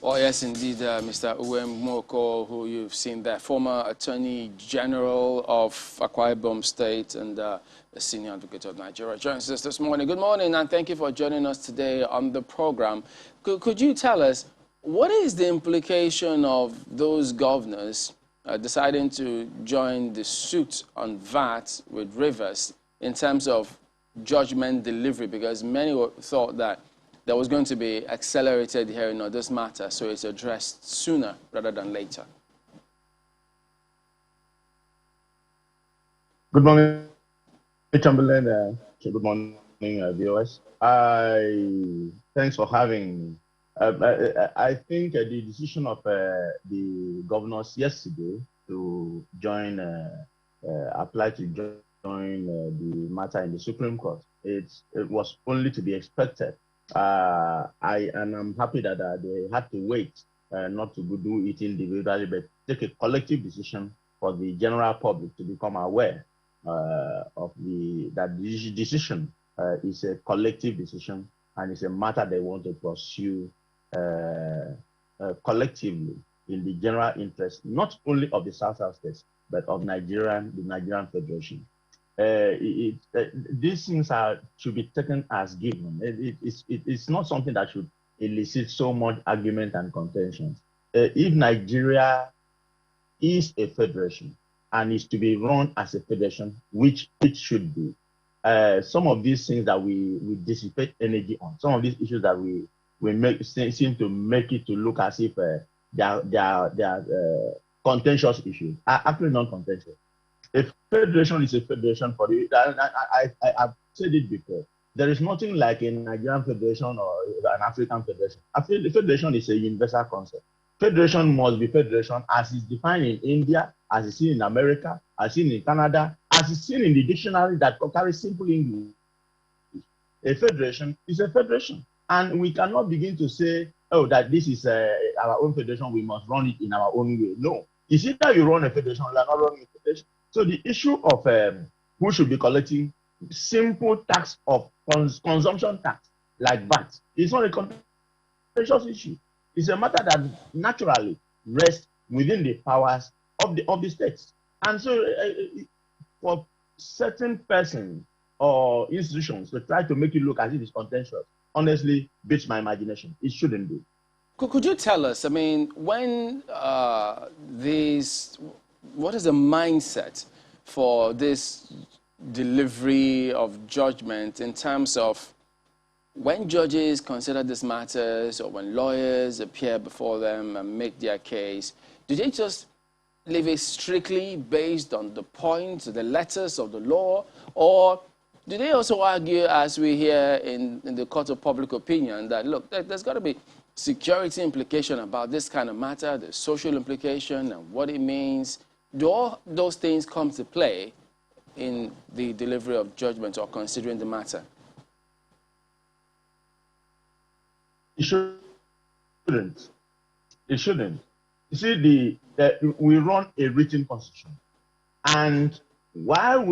Oh, yes, indeed, Mr. Uwem Nwoko, who you've seen there, former Attorney General of Akwa Ibom State and the Senior Advocate of Nigeria, joins us this morning. Good morning, and thank you for joining us today on the program. Could you tell us, what is the implication of those governors deciding to join the suit on VAT with Rivers in terms of judgment delivery? Because many thought that there was going to be accelerated hearing on this matter, so it's addressed sooner rather than later. Good morning, Chamberlain. Good morning, viewers. Thanks for having me. I think the decision of the governors yesterday to join, apply to join the matter in the Supreme Court, it was only to be expected. I'm happy that they had to wait, not to do it individually, but take a collective decision for the general public to become aware of that the decision is a collective decision, and it's a matter they want to pursue collectively in the general interest, not only of the South States, but of the Nigerian Federation. These things should be taken as given. It's not something that should elicit so much argument and contention. If Nigeria is a federation and is to be run as a federation, which it should be, some of these things that we dissipate energy on, some of these issues that we seem to make it to look as if they are contentious issues, are actually non-contentious. A federation is a federation for the. I've said it before. There is nothing like a Nigerian federation or an African federation. I feel the federation is a universal concept. Federation must be federation as is defined in India, as is seen in America, as seen in Canada, as is seen in the dictionary that carries simple English. A federation is a federation, and we cannot begin to say, "Oh, that this is our own federation. We must run it in our own way." No, it's either you run a federation or you are not running a federation. So the issue of who should be collecting simple tax of consumption tax like VAT is not a contentious issue. It's a matter that naturally rests within the powers of the states. And so for certain persons or institutions to try to make it look as if it's contentious, honestly, beats my imagination. It shouldn't be. Could you tell us, I mean, when what is the mindset for this delivery of judgment in terms of when judges consider these matters or when lawyers appear before them and make their case? Do they just leave it strictly based on the points, the letters of the law, or do they also argue, as we hear in the court of public opinion, that, look, there's got to be security implication about this kind of matter, the social implication and what it means? Do all those things come to play in the delivery of judgment or considering the matter? It shouldn't. It shouldn't. You see, we run a written constitution, and because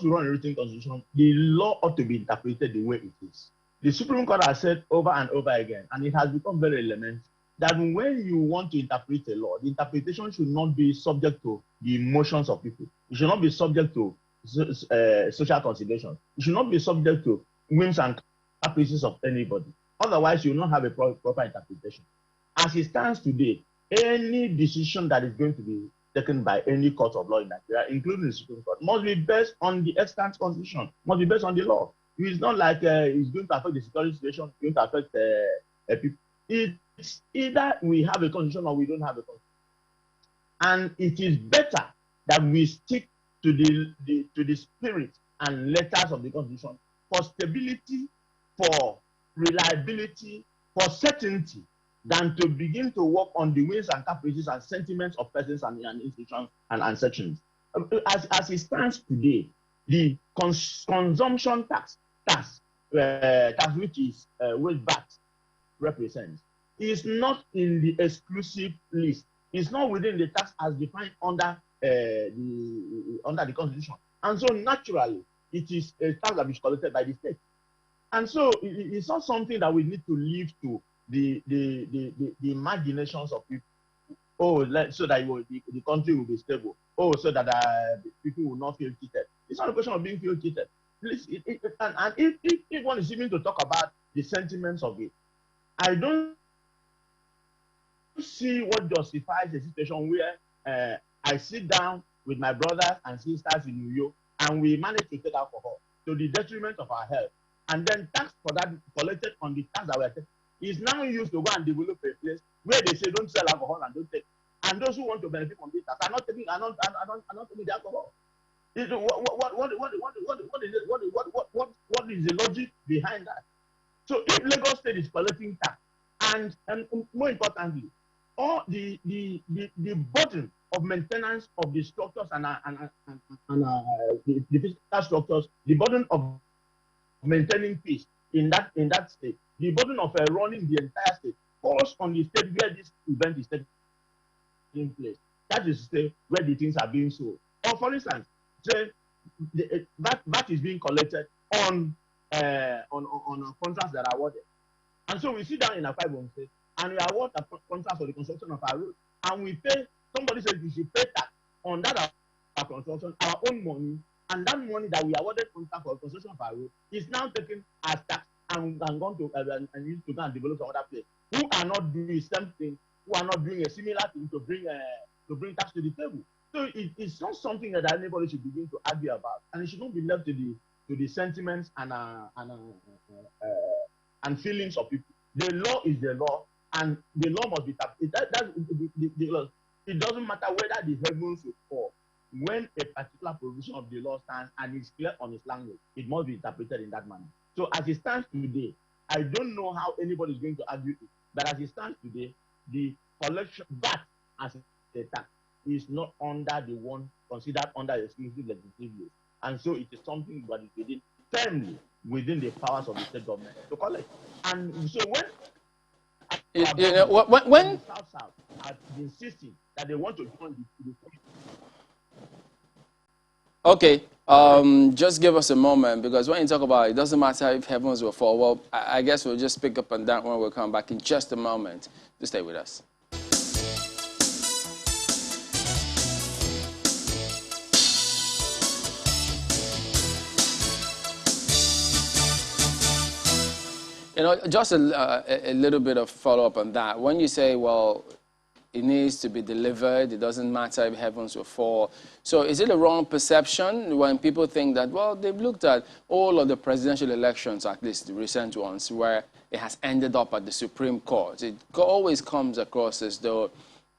we run a written constitution, the law ought to be interpreted the way it is. The Supreme Court has said over and over again, and it has become very elementary, that when you want to interpret a law, the interpretation should not be subject to the emotions of people. It should not be subject to social considerations. It should not be subject to whims and caprices of anybody. Otherwise, you will not have a proper interpretation. As it stands today, any decision that is going to be taken by any court of law in Nigeria, including the Supreme Court, must be based on the extant constitution, must be based on the law. It's not like it's going to affect the security situation, it's going to affect people. It's either we have a constitution or we don't have a constitution. And it is better that we stick to the spirit and letters of the constitution for stability, for reliability, for certainty, than to begin to work on the whims and caprices and sentiments of persons and institutions and sections. As it stands today, the consumption tax, which is which VAT represents, is not in the exclusive list. It's not within the tax as defined under the Constitution, and so naturally, it is a tax that is collected by the state. And so it's not something that we need to leave to the imaginations of people. Oh, so that the country will be stable. Oh, so that people will not feel cheated. It's not a question of being feel cheated. Please, and if one is even to talk about the sentiments of it, I don't see what justifies a situation where I sit down with my brothers and sisters in New York and we manage to take alcohol to the detriment of our health, and then tax for that collected on the tax that we are taking is now used to go and develop a place where they say don't sell alcohol and don't take. And those who want to benefit from this tax are not taking the alcohol. What is the logic behind that? So if Lagos State is collecting tax, and more importantly, all the burden of maintenance of the structures and the physical structures, the burden of maintaining peace in that state, the burden of running the entire state falls on the state where this event is taking place. That is the state where the things are being sold. Or for instance, say that is being collected on contracts that are awarded. And so we sit down in a 5-1 state and we award a contract for the construction of our road. And we pay, somebody says we should pay tax on that our construction, our own money, and that money that we awarded contract for the construction of our road is now taken as tax and gone to and used to go and develop some other place who are not doing the same thing, who are not doing a similar thing to bring tax to the table. So it's not something that anybody should begin to argue about, and it should not be left to the sentiments and feelings of people. The law is the law, and the law must be it doesn't matter whether the heavens will fall. When a particular provision of the law stands and is clear on its language, it must be interpreted in that manner. So as it stands today, I don't know how anybody is going to argue it, but as it stands today, the collection VAT as a tax is not under the one considered under the exclusive legislative use. And so it is something that is firmly within the powers of the state government to collect. And so when the South are insisting that they want to join the Okay, just give us a moment, because when you talk about it doesn't matter if heavens will fall. Well, I guess we'll just pick up on that when we come back in just a moment. Just stay with us. You know, just a little bit of follow-up on that. When you say, well, it needs to be delivered, it doesn't matter if heavens will fall. So is it a wrong perception when people think that, well, they've looked at all of the presidential elections, at least the recent ones, where it has ended up at the Supreme Court? It always comes across as though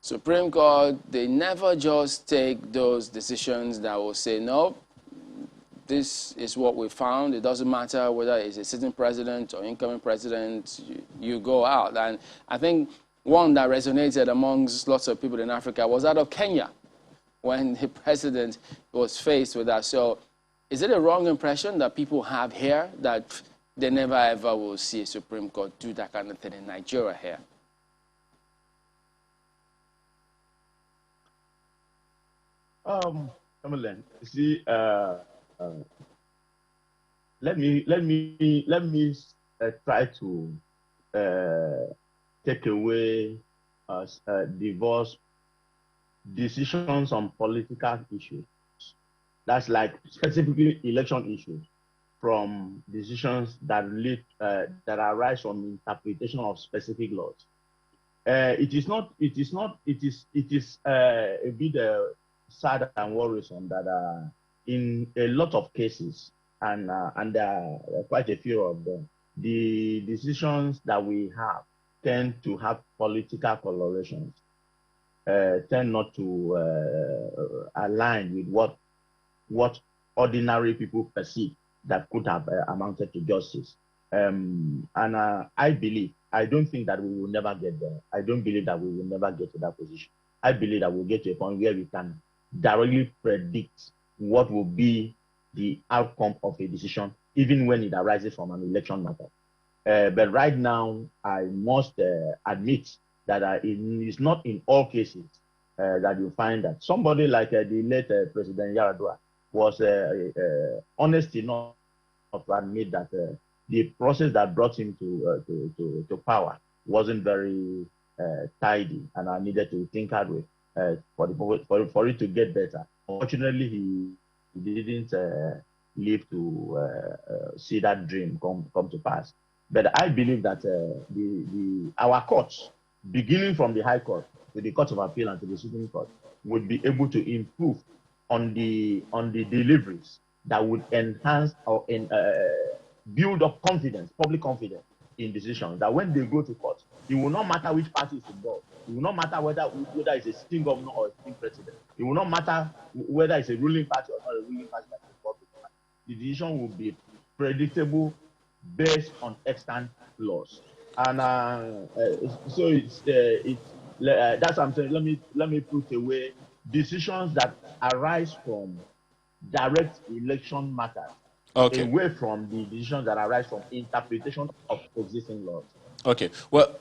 Supreme Court, they never just take those decisions that will say, no, this is what we found. It doesn't matter whether it's a sitting president or incoming president, you go out. And I think one that resonated amongst lots of people in Africa was that of Kenya, when the president was faced with that. So is it a wrong impression that people have here that they never ever will see a Supreme Court do that kind of thing in Nigeria here? See, let me try to take away divorce decisions on political issues. That's like specifically election issues from decisions that arise from interpretation of specific laws. It is a bit sad and worrisome that in a lot of cases, and quite a few of them, the decisions that we have tend to have political colorations, tend not to align with what ordinary people perceive that could have amounted to justice. I don't think that we will never get there. I don't believe that we will never get to that position. I believe that we'll get to a point where we can directly predict what will be the outcome of a decision, even when it arises from an election matter. But right now, I must admit that it is not in all cases that you find that somebody like the late President Yaradua was honest enough to admit that the process that brought him to power wasn't very tidy, and I needed to think hard way for it to get better. Unfortunately, he didn't live to see that dream come to pass. But I believe that our courts, beginning from the High Court to the Court of Appeal and to the Supreme Court, would be able to improve on the deliveries that would enhance or build up confidence, public confidence in decisions. That when they go to court, it will not matter which party is involved. It will not matter whether it's a sitting governor or a sitting president. It will not matter whether it's a ruling party or not a ruling party that is involved. The decision will be predictable based on extant laws. And so that's what I'm saying. Let me put away decisions that arise from direct election matters, away from the decisions that arise from interpretation of existing laws. Okay. Well,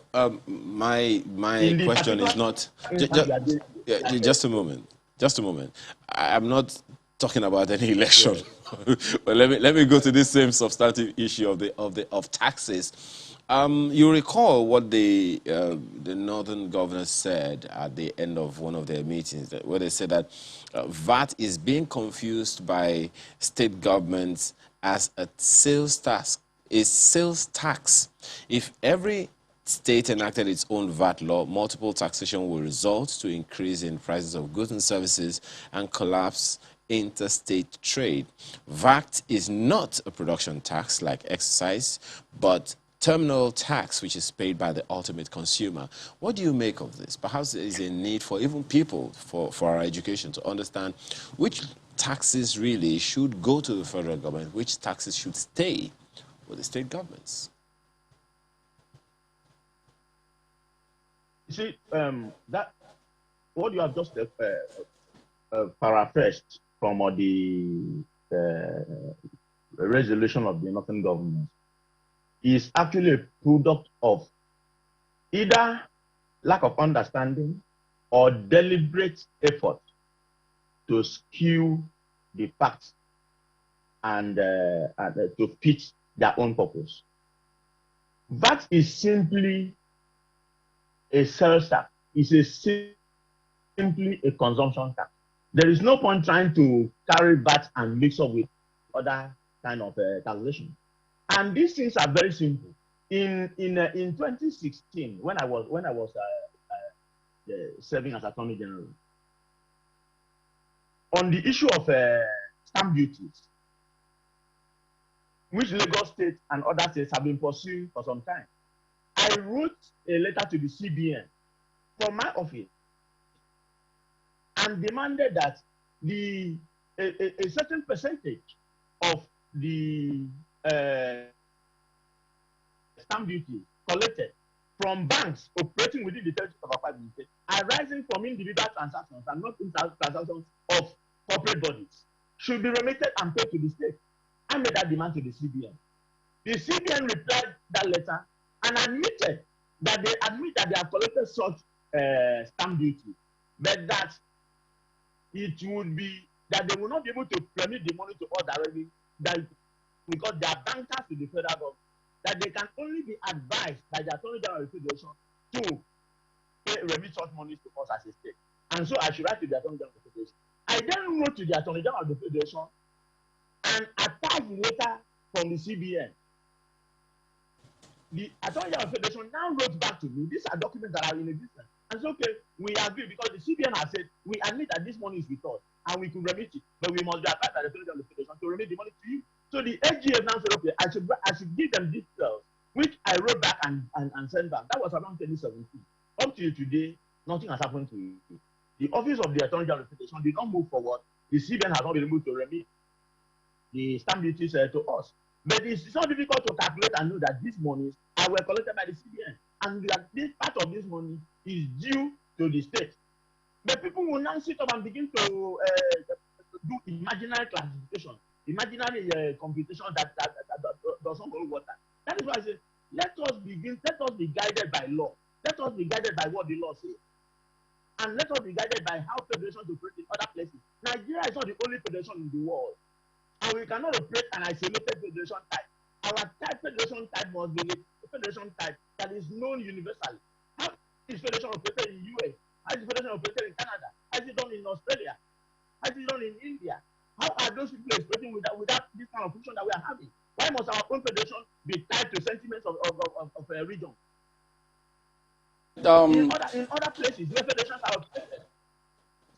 my question is not just a moment. Just a moment. I'm not talking about any election. Yes. But let me go to this same substantive issue of taxes. You recall what the northern governors said at the end of one of their meetings, where they said that VAT is being confused by state governments as a sales tax. If every state enacted its own VAT law, multiple taxation will result to increase in prices of goods and services and collapse interstate trade. VAT is not a production tax like excise, but terminal tax, which is paid by the ultimate consumer. What do you make of this? Perhaps there is a need for even people, for our education, to understand which taxes really should go to the federal government, which taxes should stay with the state governments. You see, that what you have just paraphrased from the resolution of the northern government is actually a product of either lack of understanding or deliberate effort to skew the facts and to fit their own purpose. VAT is simply a sales tax. It's simply a consumption tax. There is no point trying to carry VAT and mix up with other kind of taxation. And these things are very simple. In 2016, when I was serving as Attorney General, on the issue of stamp duties, which Lagos State and other states have been pursuing for some time, I wrote a letter to the CBN from my office and demanded that a certain percentage of the stamp duty collected from banks operating within the territory of our state, arising from individual transactions and not transactions of corporate bodies, should be remitted and paid to the state. I made that demand to the CBN. The CBN replied that letter and admitted that they have collected such stamp duty, but that it would be that they will not be able to remit the money to us directly, that because they are bankers to the federal government, that they can only be advised by the Attorney General of the Federation to remit such money to us as a state. And so I should write to the Attorney General of the Federation. I then wrote to the Attorney General of the Federation and attached the letter from the CBN. The Attorney General of the Federation now wrote back to me. These are documents that are in existence. And so, okay, we agree because the CBN has said, we admit that this money is with us and we could remit it, but we must be advised by the Attorney General of the Federation to remit the money to you. So the AGF now said, okay, I should give them details, which I wrote back and sent back. That was around 2017. Up to today, nothing has happened to it. The office of the Attorney General of the Federation did not move forward. The CBN has not been able to remit the stamp duties to us. But it's not difficult to calculate and know that these monies were collected by the CBN, and that this part of this money is due to the state. But people will now sit up and begin to do imaginary classification, imaginary computation that doesn't hold water. That is why I say, let us be guided by law. Let us be guided by what the law says. And let us be guided by how federations operate in other places. Nigeria is not the only federation in the world. And we cannot operate an isolated federation type. Our type federation type must be federation type that is known universally. How is federation operated in US? How is federation operated in Canada? How is it done in Australia? How is it done in India? How are those people operating without this kind of function that we are having? Why must our own federation be tied to sentiments of a region? In other places where federations are operated,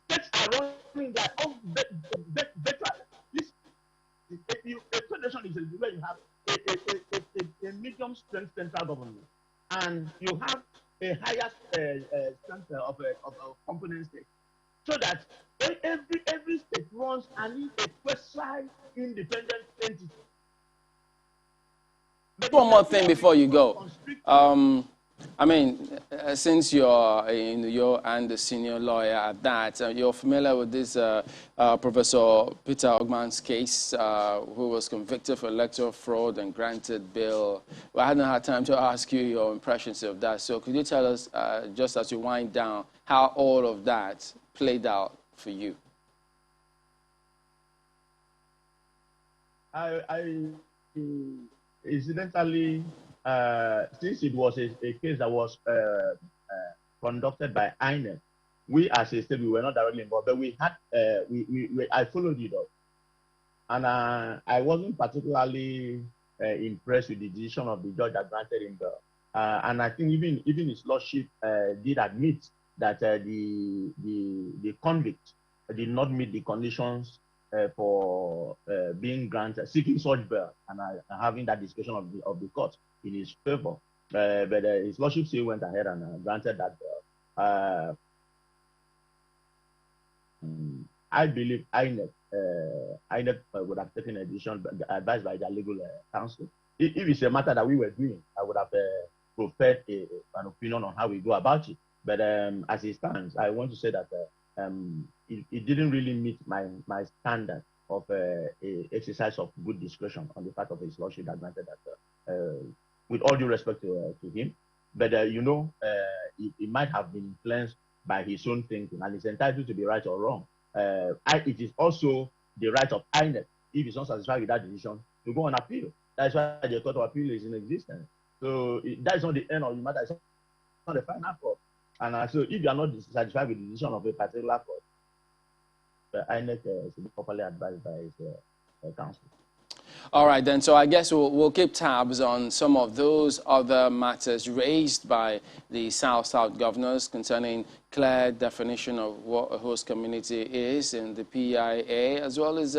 states are running their own virtual. A federation is where you have a medium strength central government, and you have a higher strength of component state, so that every state runs and is a quasi-independent entity. One more thing before you go. I mean, since you're and the senior lawyer at that, you're familiar with this Professor Peter Ogman's case, who was convicted for electoral fraud and granted bail. Well, I hadn't had time to ask you your impressions of that. So could you tell us, just as you wind down, how all of that played out for you? Incidentally, since it was a case that was conducted by INEC, we as a state, we were not directly involved, but we had, I followed it up. And I wasn't particularly impressed with the decision of the judge that granted him bail. And I think even his lordship did admit that the convict did not meet the conditions for being granted, seeking such bail, and having that discussion of the court in his favor. But his lordship still went ahead and granted that bail. I believe INEC would have taken a decision advised by their legal counsel. If it's a matter that we were doing, I would have preferred an opinion on how we go about it. But as it stands, I want to say that it didn't really meet my standard of exercise of good discretion on the part of his lordship that granted that, with all due respect to him. But it might have been influenced by his own thinking, and it's entitled to be right or wrong. It is also the right of INEC, if it's not satisfied with that decision, to go on appeal. That's why the court of appeal is in existence. So that is not the end of the matter. It's not the final court. And so if you are not satisfied with the decision of a particular court, the INEC should be properly advised by his counsel. All right, then. So I guess we'll keep tabs on some of those other matters raised by the South-South governors concerning clear definition of what a host community is in the PIA, as well as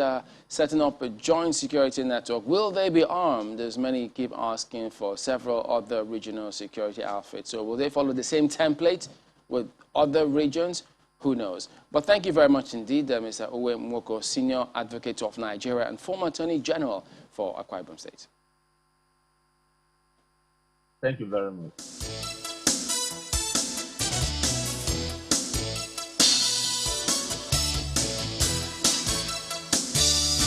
setting up a joint security network. Will they be armed, as many keep asking, for several other regional security outfits? So will they follow the same template with other regions? Who knows? But thank you very much indeed, Mr. Uwem Nwoko, Senior Advocate of Nigeria and former Attorney General for Akwa Ibom State. Thank you very much.